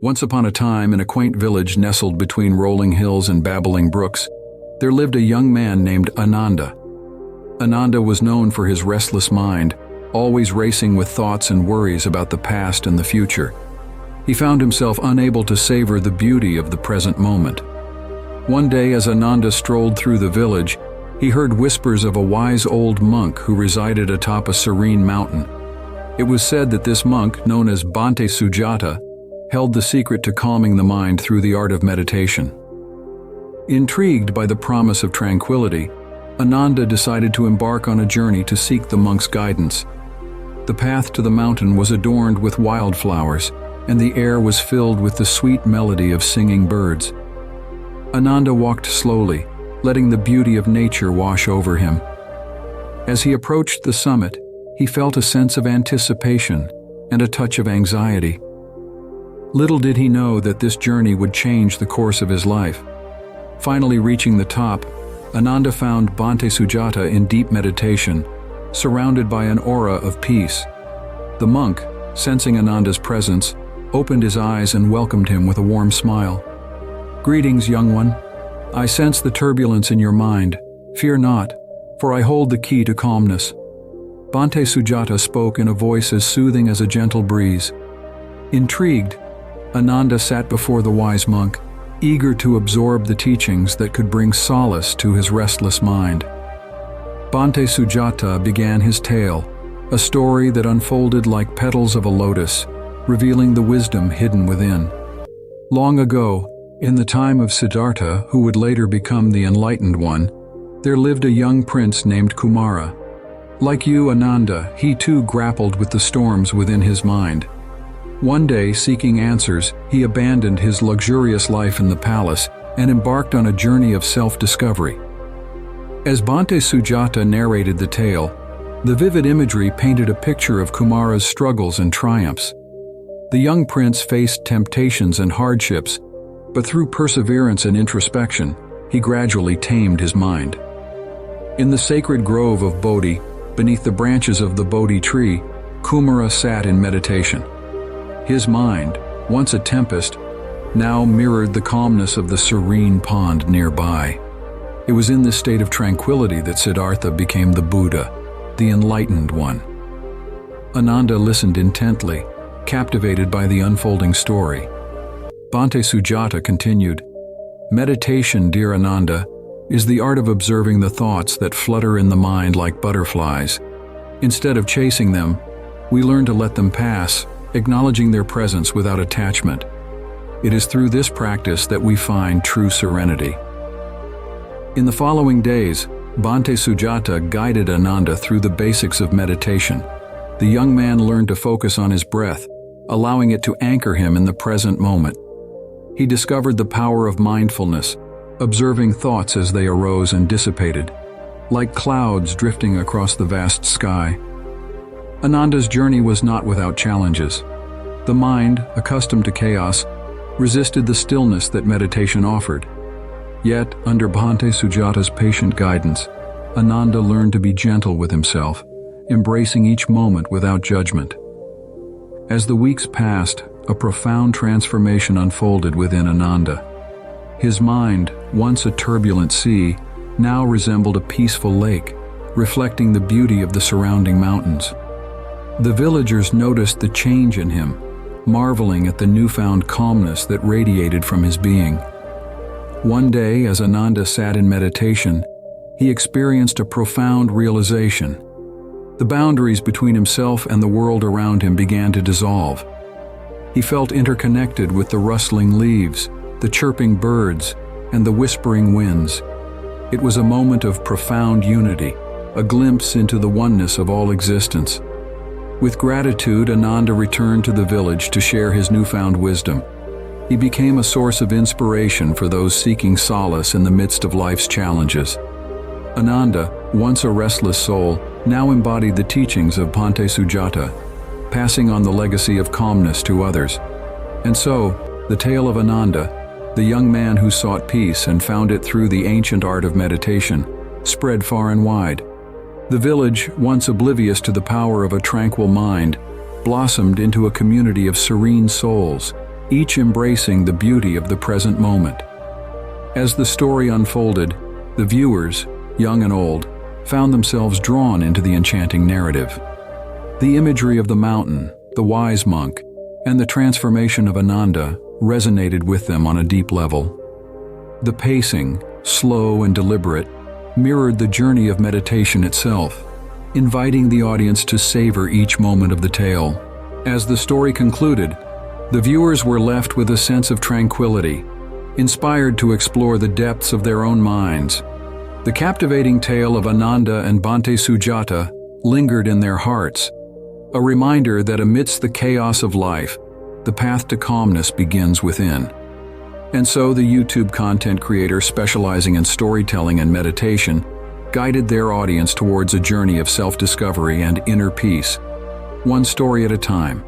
Once upon a time, in a quaint village nestled between rolling hills and babbling brooks, there lived a young man named Ananda. Ananda was known for his restless mind, always racing with thoughts and worries about the past and the future. He found himself unable to savor the beauty of the present moment. One day, as Ananda strolled through the village, he heard whispers of a wise old monk who resided atop a serene mountain. It was said that this monk, known as Bhante Sujata, held the secret to calming the mind through the art of meditation. Intrigued by the promise of tranquility, Ananda decided to embark on a journey to seek the monk's guidance. The path to the mountain was adorned with wildflowers, and the air was filled with the sweet melody of singing birds. Ananda walked slowly, letting the beauty of nature wash over him. As he approached the summit, he felt a sense of anticipation and a touch of anxiety. Little did he know that this journey would change the course of his life. Finally reaching the top, Ananda found Bhante Sujata in deep meditation, surrounded by an aura of peace. The monk, sensing Ananda's presence, opened his eyes and welcomed him with a warm smile. "Greetings, young one. I sense the turbulence in your mind. Fear not, for I hold the key to calmness." Bhante Sujata spoke in a voice as soothing as a gentle breeze. Intrigued, Ananda sat before the wise monk, eager to absorb the teachings that could bring solace to his restless mind. Bhante Sujata began his tale, a story that unfolded like petals of a lotus, revealing the wisdom hidden within. Long ago, in the time of Siddhartha, who would later become the enlightened one, there lived a young prince named Kumara. Like you, Ananda, he too grappled with the storms within his mind. One day, seeking answers, he abandoned his luxurious life in the palace and embarked on a journey of self-discovery. As Bhante Sujata narrated the tale, the vivid imagery painted a picture of Kumara's struggles and triumphs. The young prince faced temptations and hardships, but through perseverance and introspection, he gradually tamed his mind. In the sacred grove of Bodhi, beneath the branches of the Bodhi tree, Kumara sat in meditation. His mind, once a tempest, now mirrored the calmness of the serene pond nearby. It was in this state of tranquility that Siddhartha became the Buddha, the enlightened one. Ananda listened intently, captivated by the unfolding story. Bhante Sujata continued, "Meditation, dear Ananda, is the art of observing the thoughts that flutter in the mind like butterflies. Instead of chasing them, we learn to let them pass, acknowledging their presence without attachment. It is through this practice that we find true serenity." In the following days, Bhante Sujata guided Ananda through the basics of meditation. The young man learned to focus on his breath, allowing it to anchor him in the present moment. He discovered the power of mindfulness, observing thoughts as they arose and dissipated, like clouds drifting across the vast sky. Ananda's journey was not without challenges. The mind, accustomed to chaos, resisted the stillness that meditation offered. Yet, under Bhante Sujata's patient guidance, Ananda learned to be gentle with himself, embracing each moment without judgment. As the weeks passed, a profound transformation unfolded within Ananda. His mind, once a turbulent sea, now resembled a peaceful lake, reflecting the beauty of the surrounding mountains. The villagers noticed the change in him, marveling at the newfound calmness that radiated from his being. One day, as Ananda sat in meditation, he experienced a profound realization. The boundaries between himself and the world around him began to dissolve. He felt interconnected with the rustling leaves, the chirping birds, and the whispering winds. It was a moment of profound unity, a glimpse into the oneness of all existence. With gratitude, Ananda returned to the village to share his newfound wisdom. He became a source of inspiration for those seeking solace in the midst of life's challenges. Ananda, once a restless soul, now embodied the teachings of Bhante Sujata, passing on the legacy of calmness to others. And so, the tale of Ananda, the young man who sought peace and found it through the ancient art of meditation, spread far and wide. The village, once oblivious to the power of a tranquil mind, blossomed into a community of serene souls, each embracing the beauty of the present moment. As the story unfolded, the viewers, young and old, found themselves drawn into the enchanting narrative. The imagery of the mountain, the wise monk, and the transformation of Ananda resonated with them on a deep level. The pacing, slow and deliberate, mirrored the journey of meditation itself, inviting the audience to savor each moment of the tale. As the story concluded, the viewers were left with a sense of tranquility, inspired to explore the depths of their own minds. The captivating tale of Ananda and Bhante Sujata lingered in their hearts, a reminder that amidst the chaos of life, the path to calmness begins within. And so the YouTube content creator specializing in storytelling and meditation guided their audience towards a journey of self-discovery and inner peace, one story at a time.